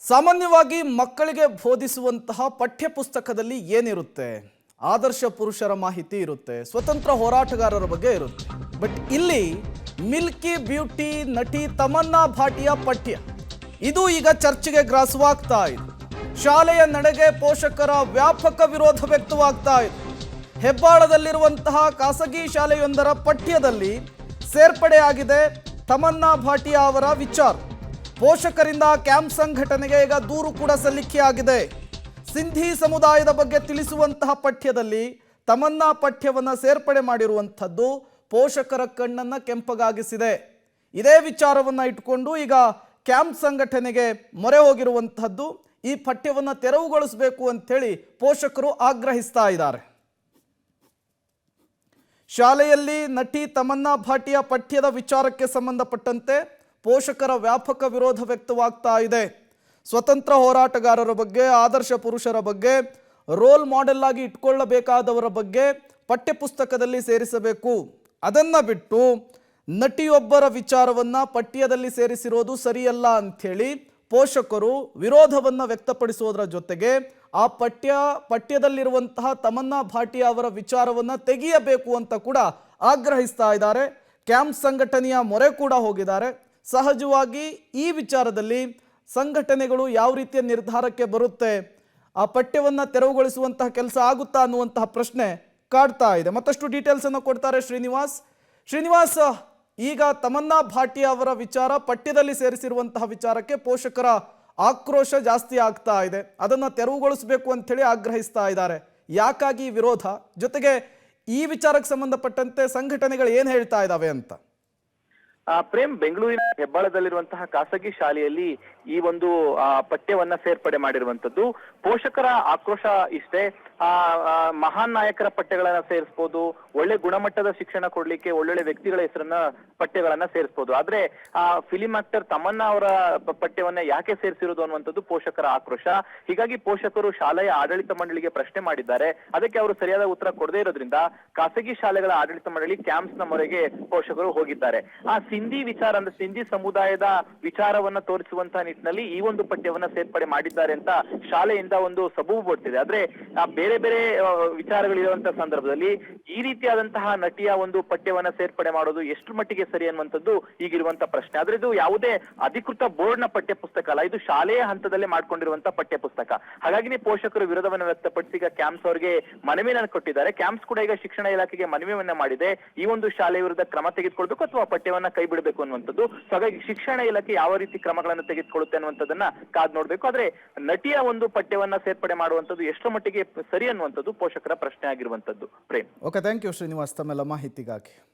ಸಾಮಾನ್ಯವಾಗಿ ಮಕ್ಕಳಿಗೆ ಬೋಧಿಸುವಂತಹ ಪಠ್ಯ ಪುಸ್ತಕದಲ್ಲಿ ಏನಿರುತ್ತೆ? ಆದರ್ಶ ಪುರುಷರ ಮಾಹಿತಿ ಇರುತ್ತೆ, ಸ್ವತಂತ್ರ ಹೋರಾಟಗಾರರ ಬಗ್ಗೆ ಇರುತ್ತೆ. ಬಟ್ ಇಲ್ಲಿ ಮಿಲ್ಕಿ ಬ್ಯೂಟಿ ನಟಿ ತಮನ್ನಾ ಭಾಟಿಯ ಪಠ್ಯ ಇದು ಈಗ ಚರ್ಚೆಗೆ ಗ್ರಾಸವಾಗ್ತಾ ಇದೆ. ಶಾಲೆಯ ನಡೆಗೆ ಪೋಷಕರ ವ್ಯಾಪಕ ವಿರೋಧ ವ್ಯಕ್ತವಾಗ್ತಾ ಇದೆ. ಹೆಬ್ಬಾಳದಲ್ಲಿರುವಂತಹ ಖಾಸಗಿ ಶಾಲೆಯೊಂದರ ಪಠ್ಯದಲ್ಲಿ ಸೇರ್ಪಡೆಯಾಗಿದೆ ತಮನ್ನಾ ಭಾಟಿಯಾ ಅವರ ವಿಚಾರ. ಪೋಷಕರಿಂದ ಕ್ಯಾಂಪ್ ಸಂಘಟನೆಗೆ ಈಗ ದೂರು ಕೂಡ ಸಲ್ಲಿಕೆಯಾಗಿದೆ. ಸಿಂಧಿ ಸಮುದಾಯದ ಬಗ್ಗೆ ತಿಳಿಸುವಂತಹ ಪಠ್ಯದಲ್ಲಿ ತಮನ್ನಾ ಪಠ್ಯವನ್ನು ಸೇರ್ಪಡೆ ಮಾಡಿರುವಂಥದ್ದು ಪೋಷಕರ ಕಣ್ಣನ್ನು ಕೆಂಪಗಾಗಿಸಿದೆ. ಇದೇ ವಿಚಾರವನ್ನು ಇಟ್ಕೊಂಡು ಈಗ ಕ್ಯಾಂಪ್ ಸಂಘಟನೆಗೆ ಮೊರೆ ಹೋಗಿರುವಂತಹದ್ದು. ಈ ಪಠ್ಯವನ್ನು ತೆರವುಗೊಳಿಸಬೇಕು ಅಂಥೇಳಿ ಪೋಷಕರು ಆಗ್ರಹಿಸ್ತಾ ಇದ್ದಾರೆ. ಶಾಲೆಯಲ್ಲಿ ನಟಿ ತಮನ್ನಾ ಭಾಟಿಯಾ ಪಠ್ಯದ ವಿಚಾರಕ್ಕೆ ಸಂಬಂಧಪಟ್ಟಂತೆ ಪೋಷಕರ ವ್ಯಾಪಕ ವಿರೋಧ ವ್ಯಕ್ತವಾಗ್ತಾ ಇದೆ. ಸ್ವತಂತ್ರ ಹೋರಾಟಗಾರರ ಬಗ್ಗೆ, ಆದರ್ಶ ಪುರುಷರ ಬಗ್ಗೆ, ರೋಲ್ ಮಾಡೆಲ್ ಆಗಿ ಇಟ್ಕೊಳ್ಳಬೇಕಾದವರ ಬಗ್ಗೆ ಪಠ್ಯಪುಸ್ತಕದಲ್ಲಿ ಸೇರಿಸಬೇಕು. ಅದನ್ನು ಬಿಟ್ಟು ನಟಿಯೊಬ್ಬರ ವಿಚಾರವನ್ನು ಪಠ್ಯದಲ್ಲಿ ಸೇರಿಸಿರೋದು ಸರಿಯಲ್ಲ ಅಂಥೇಳಿ ಪೋಷಕರು ವಿರೋಧವನ್ನು ವ್ಯಕ್ತಪಡಿಸೋದರ ಜೊತೆಗೆ ಆ ಪಠ್ಯದಲ್ಲಿರುವಂತಹ ತಮನ್ನಾ ಭಾಟಿಯಾ ಅವರ ವಿಚಾರವನ್ನು ತೆಗೆಯಬೇಕು ಅಂತ ಕೂಡ ಆಗ್ರಹಿಸ್ತಾ ಇದ್ದಾರೆ. ಕ್ಯಾಂಪ್ ಸಂಘಟನೆಯ ಮೊರೆ ಕೂಡ ಹೋಗಿದ್ದಾರೆ. ಸಹಜವಾಗಿ ಈ ವಿಚಾರದಲ್ಲಿ ಸಂಘಟನೆಗಳು ಯಾವ ರೀತಿಯ ನಿರ್ಧಾರಕ್ಕೆ ಬರುತ್ತೆ, ಆ ಪಠ್ಯವನ್ನು ತೆರವುಗೊಳಿಸುವಂತಹ ಕೆಲಸ ಆಗುತ್ತಾ ಅನ್ನುವಂತಹ ಪ್ರಶ್ನೆ ಕಾಡ್ತಾ ಇದೆ. ಮತ್ತಷ್ಟು ಡೀಟೇಲ್ಸ್ ಅನ್ನು ಕೊಡ್ತಾರೆ ಶ್ರೀನಿವಾಸ್. ಈಗ ತಮನ್ನಾ ಭಾಟಿಯಾ ಅವರ ವಿಚಾರ ಪಠ್ಯದಲ್ಲಿ ಸೇರಿಸಿರುವಂತಹ ವಿಚಾರಕ್ಕೆ ಪೋಷಕರ ಆಕ್ರೋಶ ಜಾಸ್ತಿ ಆಗ್ತಾ ಇದೆ. ಅದನ್ನು ತೆರವುಗೊಳಿಸಬೇಕು ಅಂಥೇಳಿ ಆಗ್ರಹಿಸ್ತಾ ಇದ್ದಾರೆ. ಯಾಕಾಗಿ ವಿರೋಧ? ಜೊತೆಗೆ ಈ ವಿಚಾರಕ್ಕೆ ಸಂಬಂಧಪಟ್ಟಂತೆ ಸಂಘಟನೆಗಳು ಏನು ಹೇಳ್ತಾ ಇದ್ದಾವೆ ಅಂತ? ಪ್ರೇಮ್, ಬೆಂಗಳೂರಿನ ಹೆಬ್ಬಾಳದಲ್ಲಿರುವಂತಹ ಖಾಸಗಿ ಶಾಲೆಯಲ್ಲಿ ಈ ಒಂದು ಪಠ್ಯವನ್ನ ಸೇರ್ಪಡೆ ಮಾಡಿರುವಂತದ್ದು. ಪೋಷಕರ ಆಕ್ರೋಶ ಇಷ್ಟೇ, ಮಹಾನ್ ನಾಯಕರ ಪಠ್ಯಗಳನ್ನ ಸೇರಿಸಬಹುದು, ಒಳ್ಳೆ ಗುಣಮಟ್ಟದ ಶಿಕ್ಷಣ ಕೊಡ್ಲಿಕ್ಕೆ ಒಳ್ಳೊಳ್ಳೆ ವ್ಯಕ್ತಿಗಳ ಹೆಸರನ್ನ ಪಠ್ಯಗಳನ್ನ ಸೇರಿಸಬಹುದು. ಆದ್ರೆ ಫಿಲಿಂ ಆಕ್ಟರ್ ತಮನ್ನಾ ಅವರ ಪಠ್ಯವನ್ನ ಯಾಕೆ ಸೇರಿಸಿರೋದು ಅನ್ನುವಂಥದ್ದು ಪೋಷಕರ ಆಕ್ರೋಶ. ಹೀಗಾಗಿ ಪೋಷಕರು ಶಾಲೆಯ ಆಡಳಿತ ಮಂಡಳಿಗೆ ಪ್ರಶ್ನೆ ಮಾಡಿದ್ದಾರೆ. ಅದಕ್ಕೆ ಅವರು ಸರಿಯಾದ ಉತ್ತರ ಕೊಡದೇ ಇರೋದ್ರಿಂದ ಖಾಸಗಿ ಶಾಲೆಗಳ ಆಡಳಿತ ಮಂಡಳಿ ಕ್ಯಾಂಪ್ಸ್ ನ ಮೊರೆಗೆ ಪೋಷಕರು ಹೋಗಿದ್ದಾರೆ. ಸಿಂಧಿ ವಿಚಾರ ಅಂದ್ರೆ ಸಿಂಧಿ ಸಮುದಾಯದ ವಿಚಾರವನ್ನ ತೋರಿಸುವಂತಹ ನಿಟ್ಟಿನಲ್ಲಿ ಈ ಒಂದು ಪಠ್ಯವನ್ನ ಸೇರ್ಪಡೆ ಮಾಡಿದ್ದಾರೆ ಅಂತ ಶಾಲೆಯಿಂದ ಒಂದು ಸಬೂಬು ಬರ್ತಿದೆ. ಆದ್ರೆ ಬೇರೆ ಬೇರೆ ವಿಚಾರಗಳಿರುವಂತಹ ಸಂದರ್ಭದಲ್ಲಿ ಈ ರೀತಿಯಾದಂತಹ ನಟಿಯ ಒಂದು ಪಠ್ಯವನ್ನ ಸೇರ್ಪಡೆ ಮಾಡೋದು ಎಷ್ಟು ಮಟ್ಟಿಗೆ ಸರಿ ಅನ್ನುವಂಥದ್ದು ಈಗಿರುವಂತಹ ಪ್ರಶ್ನೆ. ಆದ್ರೆ ಇದು ಯಾವುದೇ ಅಧಿಕೃತ ಬೋರ್ಡ್ ನ ಪಠ್ಯ ಪುಸ್ತಕ ಅಲ್ಲ, ಇದು ಶಾಲೆಯ ಹಂತದಲ್ಲೇ ಮಾಡ್ಕೊಂಡಿರುವಂತಹ ಪಠ್ಯ ಪುಸ್ತಕ. ಹಾಗಾಗಿ ಪೋಷಕರು ವಿರೋಧವನ್ನು ವ್ಯಕ್ತಪಡಿಸಿ ಈಗ ಕ್ಯಾಂಪ್ಸ್ ಅವರಿಗೆ ಮನವಿಯನ್ನು ಕೊಟ್ಟಿದ್ದಾರೆ. ಕ್ಯಾಂಪ್ಸ್ ಕೂಡ ಈಗ ಶಿಕ್ಷಣ ಇಲಾಖೆಗೆ ಮನವಿಯನ್ನ ಮಾಡಿದೆ. ಈ ಒಂದು ಶಾಲೆ ವಿರುದ್ಧ ಕ್ರಮ ತೆಗೆದುಕೊಳ್ಬೇಕು ಅಥವಾ ಪಠ್ಯವನ್ನ ಕೈ ಬಿಡಬೇಕು ಅನ್ನುವಂಥದ್ದು. ಹಾಗಾಗಿ ಶಿಕ್ಷಣ ಇಲಾಖೆ ಯಾವ ರೀತಿ ಕ್ರಮಗಳನ್ನು ತೆಗೆದುಕೊಳ್ಳುತ್ತೆ ಅನ್ನುವಂಥದ್ದನ್ನ ಕಾದ್ ನೋಡ್ಬೇಕು. ಆದ್ರೆ ನಟಿಯ ಒಂದು ಪಠ್ಯವನ್ನ ಸೇರ್ಪಡೆ ಮಾಡುವಂಥದ್ದು ಎಷ್ಟು ಮಟ್ಟಿಗೆ ಸರಿ ಅನ್ನುವಂಥದ್ದು ಪೋಷಕರ ಪ್ರಶ್ನೆ ಆಗಿರುವಂತದ್ದು. Prem. Okay, thank you Srinivas ತಮ್ಮೆಲ್ಲ ಮಾಹಿತಿಗಾಗಿ.